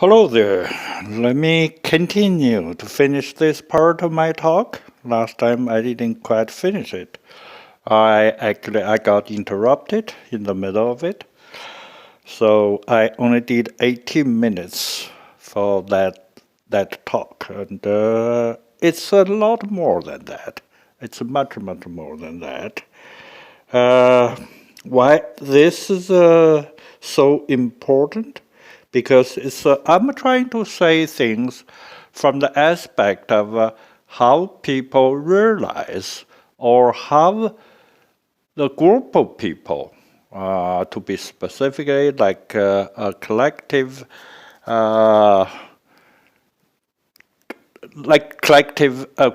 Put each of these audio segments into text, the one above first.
Hello there. Let me continue to finish this part of my talk. Last time I didn't quite finish it. I got interrupted in the middle of it. So I only did 18 minutes for that talk, and it's a lot more than that. It's much more than that. Uh, why this is so important? Because I'm trying to say things from the aspect of how people realize or how the group of people, to be specifically like a collective, uh,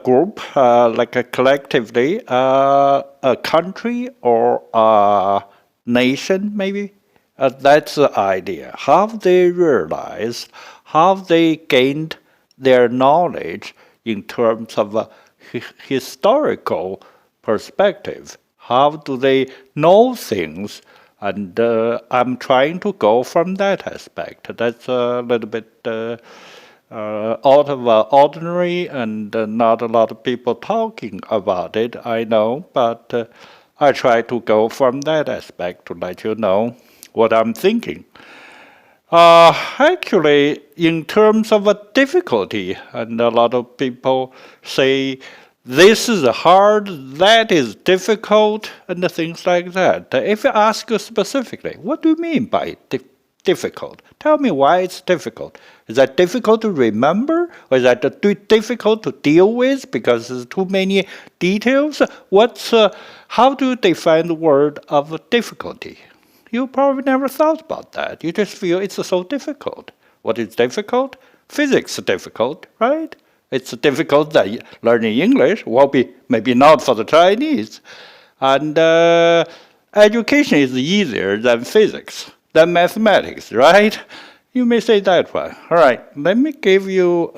group, like a collectively, a country or a nation, maybe. That's the idea. How they realized, how they gained their knowledge in terms of a historical perspective. How do they know things? And I'm trying to go from that aspect. That's a little bit out of ordinary, and not a lot of people talking about it, I know, but I try to go from that aspect to let you know what I'm thinking. Actually, in terms of a difficulty, and a lot of people say this is hard, that is difficult, and things like that. If I ask you specifically, what do you mean by difficult? Tell me why it's difficult. Is that difficult to remember? Or is that difficult to deal with because there's too many details? How do you define the word of difficulty? You probably never thought about that. You just feel it's so difficult. What is difficult? Physics is difficult, right? It's difficult that learning English will be maybe not for the Chinese. And education is easier than physics, than mathematics, right? You may say that way. All right, let me give you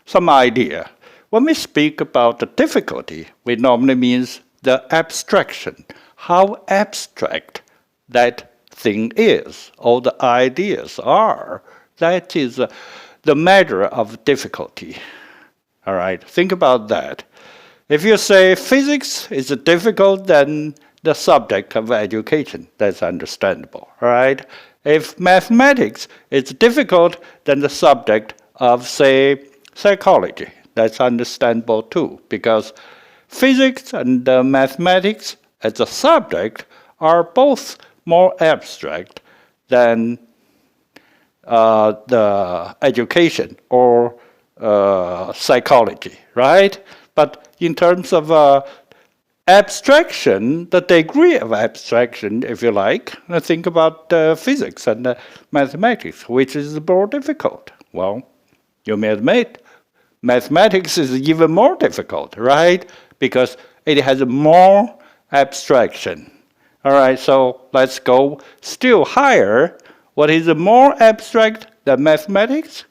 some idea. When we speak about the difficulty, we normally means the abstraction. How abstract that thing is, or the ideas are. That is the measure of difficulty. All right, think about that. If you say physics is difficult, then the subject of education, that's understandable. All right. If mathematics is difficult, then the subject of, say, psychology, that's understandable too, because physics and mathematics as a subject are both more abstract than the education or psychology, right? But in terms of abstraction, the degree of abstraction, if you like, think about physics and mathematics, which is more difficult. Well, you may admit mathematics is even more difficult, right? Because it has more abstraction. All right, so let's go still higher. What is more abstract than mathematics?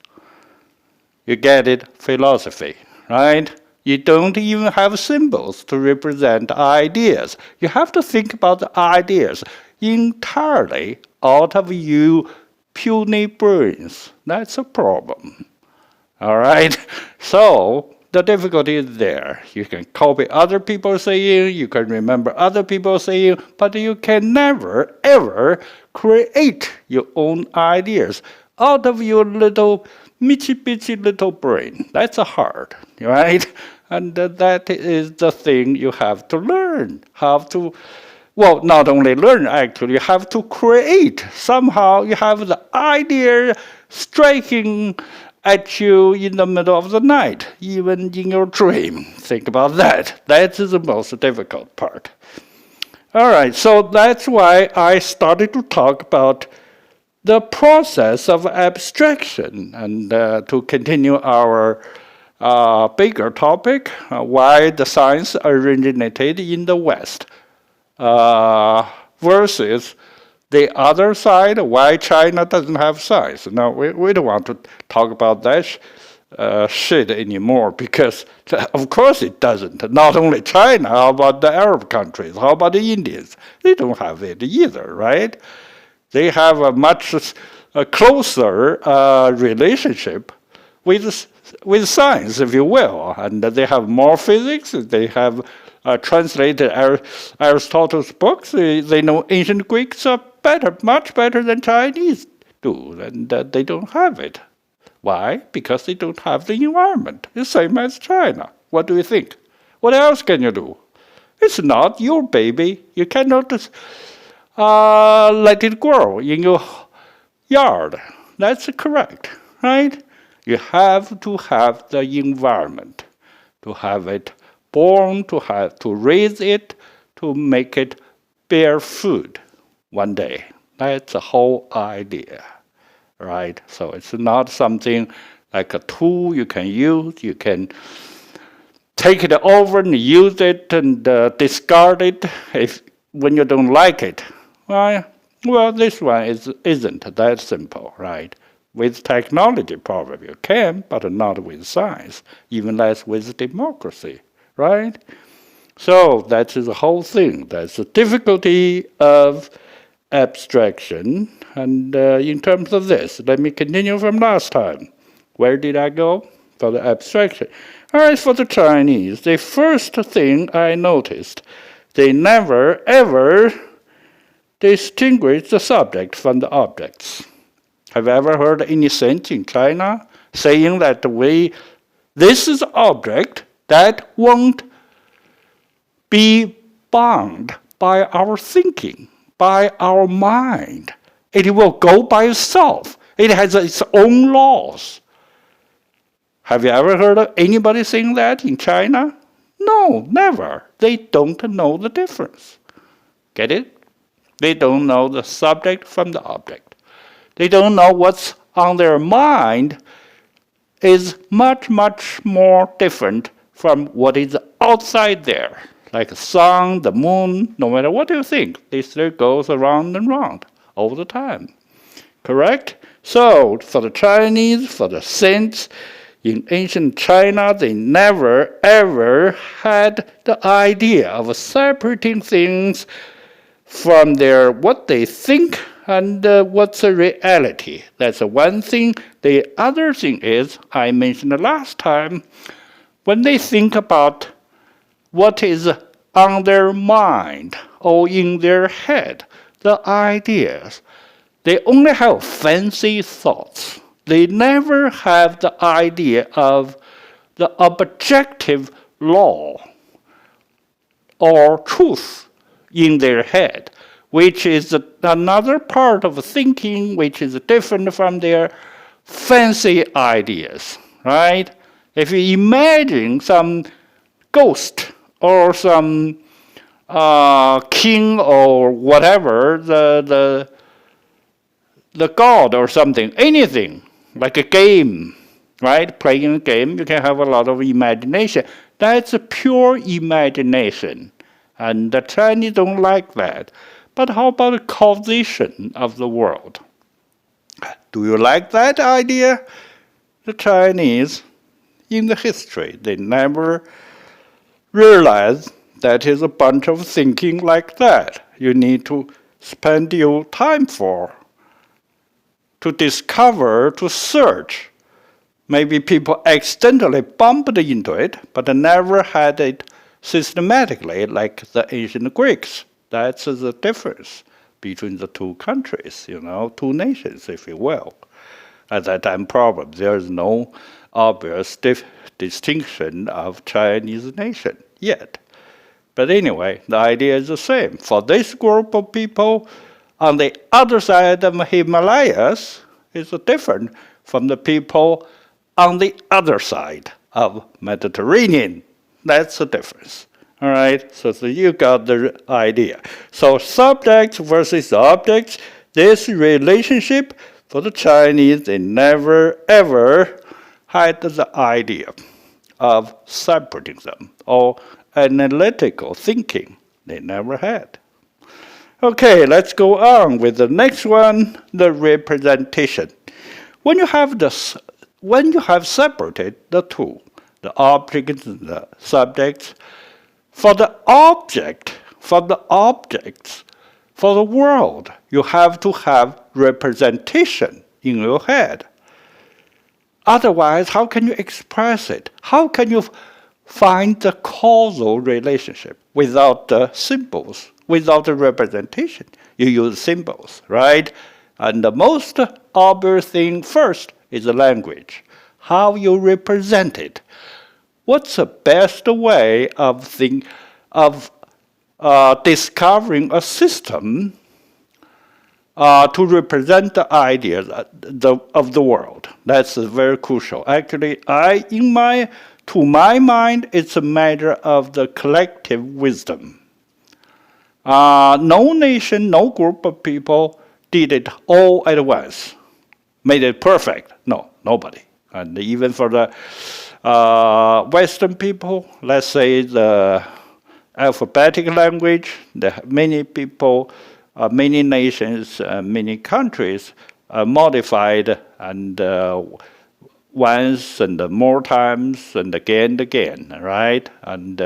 You get it, philosophy, right? You don't even have symbols to represent ideas. You have to think about the ideas entirely out of you puny brains. That's a problem. All right, so the difficulty is there. You can copy other people saying, you can remember other people saying, but you can never, ever create your own ideas out of your little, bitty little brain. That's hard, right? And that is the thing you have to learn. Well, not only learn, actually, you have to create. Somehow you have the idea striking at you in the middle of the night, even in your dream. Think about that. That is the most difficult part. All right, so that's why I started to talk about the process of abstraction, and to continue our bigger topic, why the science originated in the West, versus the other side, why China doesn't have science. No, we don't want to talk about that shit anymore, because of course it doesn't. Not only China, how about the Arab countries? How about the Indians? They don't have it either, right? They have a much a closer relationship with science, if you will. And they have more physics. They have translated Aristotle's books. They know ancient Greeks are better, much better than Chinese do, and they don't have it. Why? Because they don't have the environment. The same as China. What do you think? What else can you do? It's not your baby. You cannot let it grow in your yard. That's correct, right? You have to have the environment, to have it born, to raise it, to make it bear food one day. That's the whole idea, right? So it's not something like a tool you can use. You can take it over and use it and discard it when you don't like it. Well, this one isn't that simple, right? With technology, probably you can, but not with science, even less with democracy, right? So that's the whole thing. That's the difficulty of abstraction. And in terms of this, let me continue from last time. Where did I go? For the abstraction. All right, for the Chinese, the first thing I noticed, they never ever distinguish the subject from the objects. Have you ever heard any saint in China saying that this is an object that won't be bound by our thinking, by our mind? It will go by itself. It has its own laws. Have you ever heard of anybody saying that in China? No, never. They don't know the difference. Get it? They don't know the subject from the object. They don't know what's on their mind is much, much more different from what is outside there. Like the sun, the moon, no matter what you think, this still goes around and round all the time. Correct? So, for the Chinese, for the saints, in ancient China, they never ever had the idea of separating things from their what they think and what's a reality. That's one thing. The other thing is, I mentioned last time, when they think about what is on their mind or in their head, the ideas, they only have fancy thoughts. They never have the idea of the objective law or truth in their head, which is another part of thinking which is different from their fancy ideas, right? If you imagine some ghost or some king or whatever, the god or something, anything, like a game, right? Playing a game, you can have a lot of imagination. That's a pure imagination. And the Chinese don't like that. But how about the causation of the world? Do you like that idea? The Chinese, in the history, they never realized that is a bunch of thinking like that. You need to spend your time to discover, to search. Maybe people accidentally bumped into it, but never had it systematically like the ancient Greeks. That's the difference between the two countries, two nations, if you will. At that time, probably there is no obvious distinction of Chinese nation yet. But anyway, the idea is the same. For this group of people, on the other side of the Himalayas is different from the people on the other side of Mediterranean. That's the difference. All right, so you got the idea. So subjects versus objects, this relationship for the Chinese, they never ever had the idea of separating them or analytical thinking. They never had. Okay, let's go on with the next one, the representation. When you have separated the two, the objects and the subjects, for the objects, For the world, you have to have representation in your head. Otherwise, how can you express it? How can you find the causal relationship without the symbols, without the representation? You use symbols, right? And the most obvious thing first is the language. How you represent it. What's the best way of discovering a system to represent the ideas of the world? That's very crucial. Actually, to my mind, it's a matter of the collective wisdom. No nation, no group of people did it all at once, made it perfect. No, nobody. And even for the Western people, let's say the alphabetic language, many people, many nations, many countries modified and once and more times and again, right? And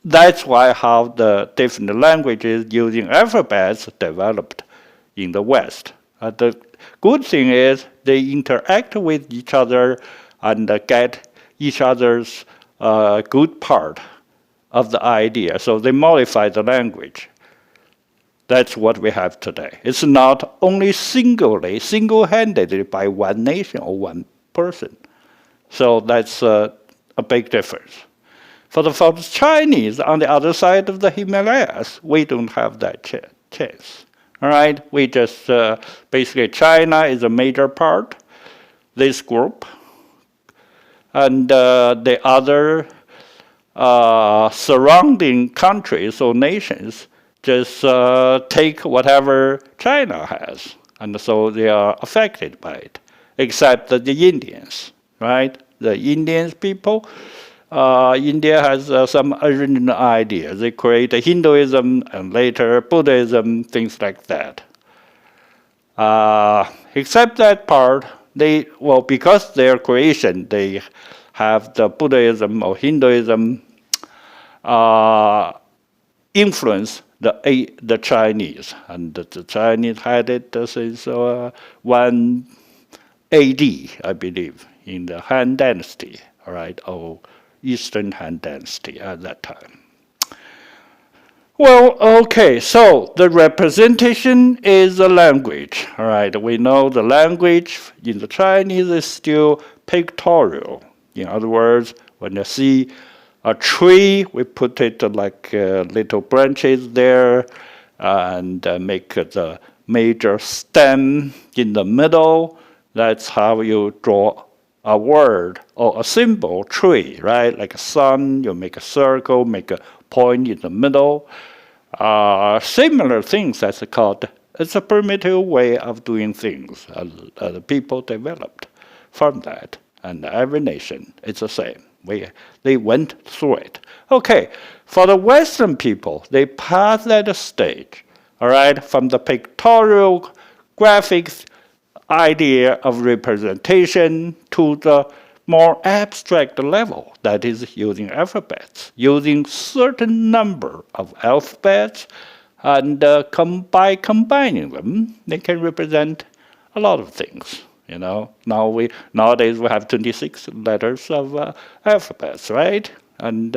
that's why how the different languages using alphabets developed in the West. The good thing is they interact with each other and get each other's good part of the idea. So they modify the language. That's what we have today. It's not only single-handedly by one nation or one person. So that's a big difference. For the Chinese, on the other side of the Himalayas, we don't have that chance. All right, we just basically China is a major part, this group, and the other surrounding countries or nations just take whatever China has, and so they are affected by it, except the Indians, right? The Indian people, India has some original ideas. They create Hinduism and later Buddhism, things like that. Except that part, because their creation, they have the Buddhism or Hinduism influence the Chinese, and the Chinese had it since 1 AD, I believe, in the Han Dynasty, all right, or Eastern Han Dynasty at that time. Well, okay, so the representation is the language, all right. We know the language in the Chinese is still pictorial. In other words, when you see a tree, we put it like little branches there and make the major stem in the middle. That's how you draw a word or a symbol, tree, right? Like a sun, you make a circle, make a point in the middle. Similar things, that's called, it's a primitive way of doing things. The people developed from that, and every nation, it's the same. They went through it. Okay, for the Western people, they passed that stage, all right, from the pictorial graphics idea of representation to the more abstract level, that is using alphabets, using certain number of alphabets, and by combining them, they can represent a lot of things. You know, nowadays we have 26 letters of alphabets, right? And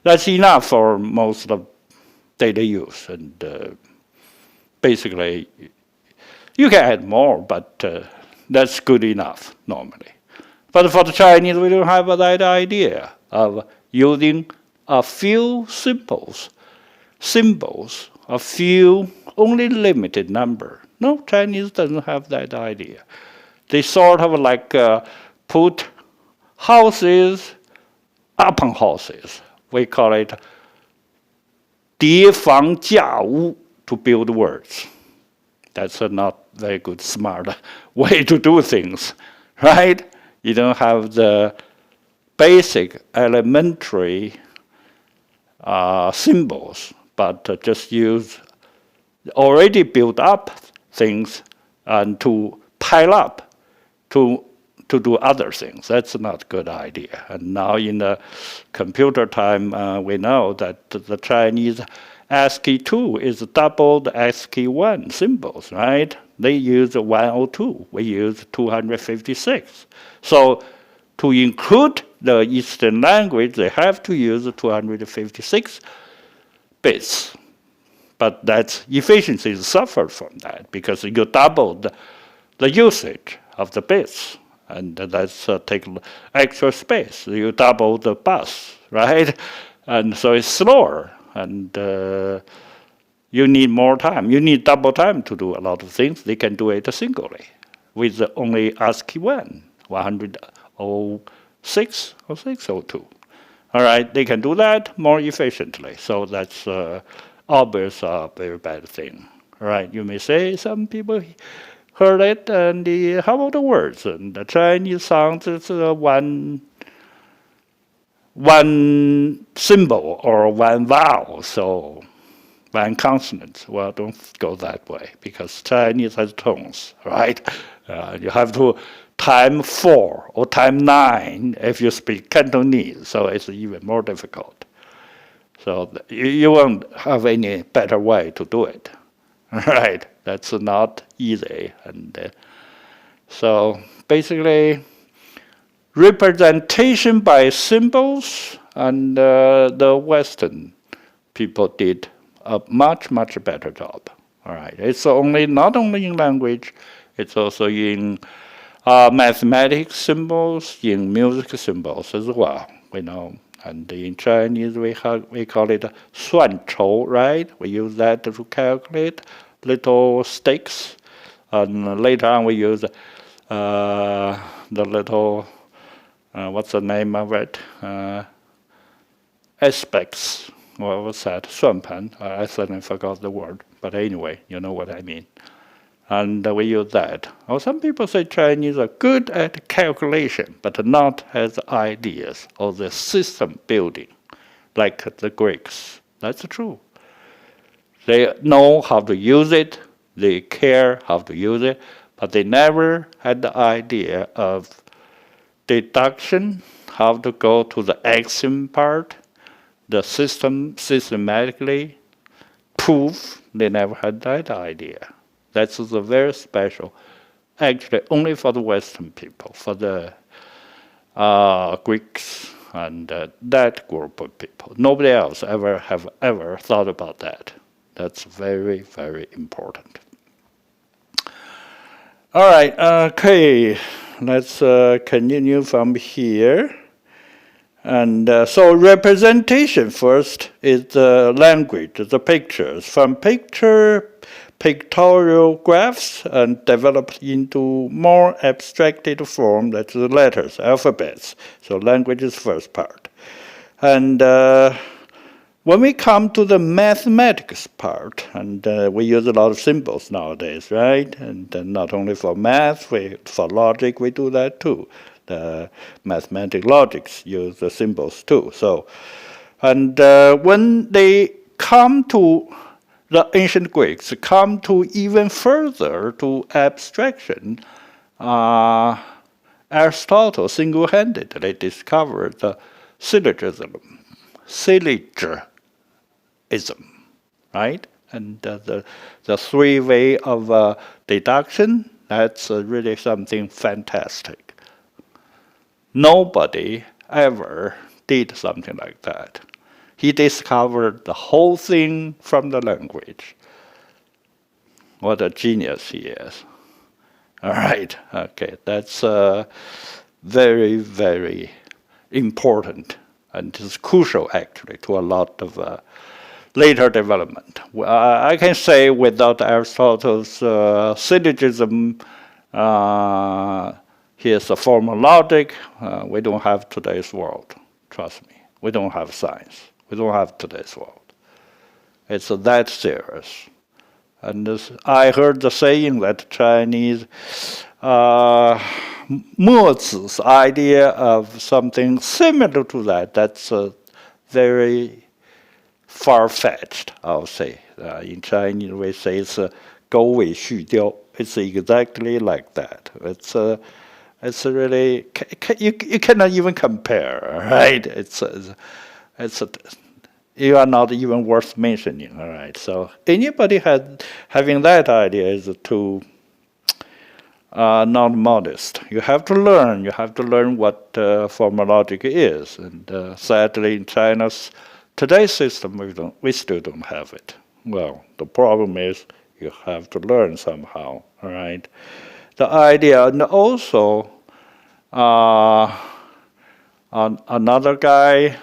that's enough for most of daily use. And basically, you can add more, but that's good enough normally. But for the Chinese, we don't have that idea of using a few symbols, a few, only limited number. No, Chinese doesn't have that idea. They sort of like put houses upon houses. We call it 叠房架屋 to build words. That's a not very good, smart way to do things, right? You don't have the basic, elementary symbols, but just use already built up things and to pile up to do other things. That's not a good idea. And now in the computer time, we know that the Chinese ASCII2 is double the ASCII1 symbols, right? They use 102. We use 256. So to include the Eastern language, they have to use 256 bits. But that efficiency suffered from that because you doubled the usage of the bits. And that's take extra space. You double the bus, right? And so it's slower. And you need more time. You need double time to do a lot of things. They can do it singly with only ASCII1, 106 or 602. All right, they can do that more efficiently. So that's obvious a very bad thing. All right, you may say some people heard it, and how about the words? And the Chinese sounds is one symbol or one vowel, so one consonant. Well, don't go that way because Chinese has tones, right? You have to time 4 or time 9 if you speak Cantonese, so it's even more difficult. So you won't have any better way to do it, right? That's not easy, and so basically, representation by symbols, and the Western people did a much better job. All right, it's not only in language, it's also in mathematics symbols, in music symbols as well. We know, and in Chinese we call it 算筹, right? We use that to calculate little stakes, and later on we use the little what's the name of it? Aspects. What was that? 算盘. I suddenly forgot the word. But anyway, you know what I mean. And we use that. Or some people say Chinese are good at calculation, but not as ideas or the system building, like the Greeks. That's true. They know how to use it. They care how to use it, but they never had the idea of deduction, how to go to the axiom part, the systematically prove. They never had that idea. That's very special, actually only for the Western people, for the Greeks and that group of people. Nobody else have ever thought about that. That's very important. All right, okay, let's continue from here. And so representation first is the language, the pictures. From pictorial graphs and developed into more abstracted form, that's the letters, alphabets. So language is first part. And when we come to the mathematics part, and we use a lot of symbols nowadays, right? And not only for math, for logic, we do that too. The mathematical logics use the symbols too. So, and when they come to the ancient Greeks, come to even further to abstraction, Aristotle single-handedly discovered the syllogism, right? And the three way of deduction, that's really something fantastic. Nobody ever did something like that. He discovered the whole thing from the language. What a genius he is. All right, okay, that's very important, and it's crucial actually to a lot of later development. I can say without Aristotle's syllogism, here's a formal logic, we don't have today's world. Trust me, we don't have science. We don't have today's world. It's that serious. And I heard the saying that Chinese, 墨子's idea of something similar to that, that's very far-fetched, I'll say. In Chinese, we say it's 狗尾续貂. It's exactly like that. It's really, you cannot even compare, right? It's you are not even worth mentioning. All right. So anybody having that idea is too not modest. You have to learn. You have to learn what formal logic is. And sadly, in China's today's system, we still don't have it. Well, the problem is you have to learn somehow. All right. The idea, and also another guy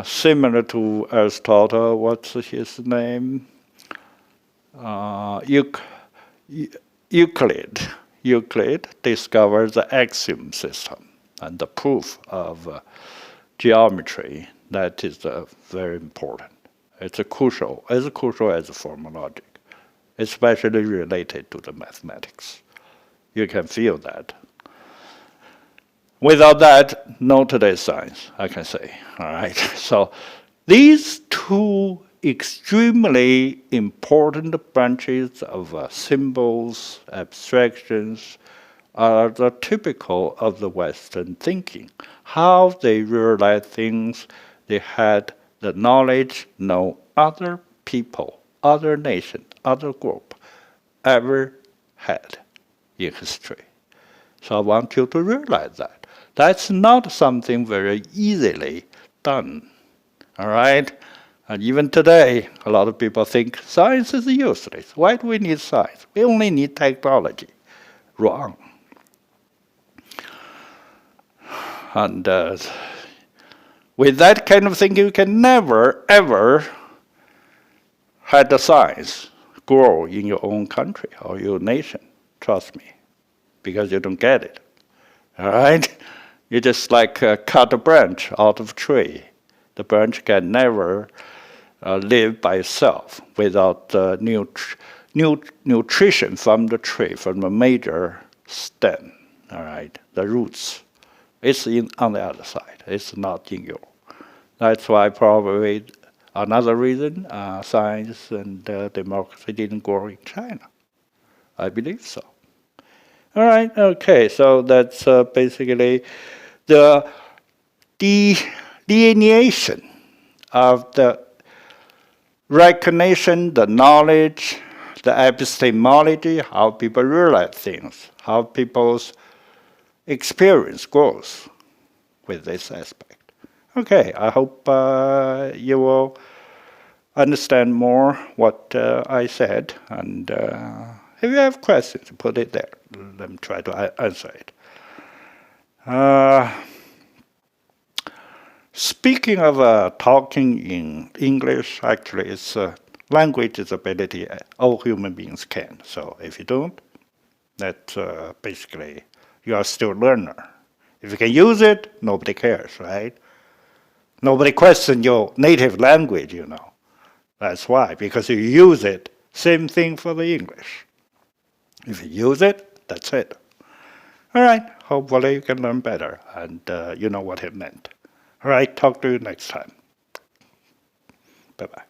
similar to Aristotle. What's his name? Euclid. Euclid discovered the axiom system and the proof of geometry. That is very important. It's crucial as formal logic, especially related to the mathematics. You can feel that. Without that, no today's science, I can say. All right. So these two extremely important branches of symbols, abstractions, are the typical of the Western thinking. How they realize things, they had the knowledge no other people, other nation, other group ever had in history. So I want you to realize that. That's not something very easily done. All right? And even today, a lot of people think science is useless. Why do we need science? We only need technology. Wrong. And with that kind of thinking, you can never, ever have the science grow in your own country or your nation. Trust me, because you don't get it. All right? You just like cut a branch out of a tree. The branch can never live by itself without nutrition from the tree, from the major stem. All right, the roots. It's on the other side. It's not in you. That's why probably another reason science and democracy didn't grow in China. I believe so. All right. Okay. So that's basically the delineation of the recognition, the knowledge, the epistemology, how people realize things, how people's experience grows with this aspect. Okay, I hope you will understand more what I said, and if you have questions, put it there. Let me try to answer it. Speaking of talking in English, actually, it's language is ability all human beings can. So if you don't, that's basically you are still a learner. If you can use it, nobody cares, right? Nobody questions your native language, you know. That's why, because you use it. Same thing for the English. If you use it, that's it. All right, hopefully you can learn better and you know what it meant. All right, talk to you next time. Bye-bye.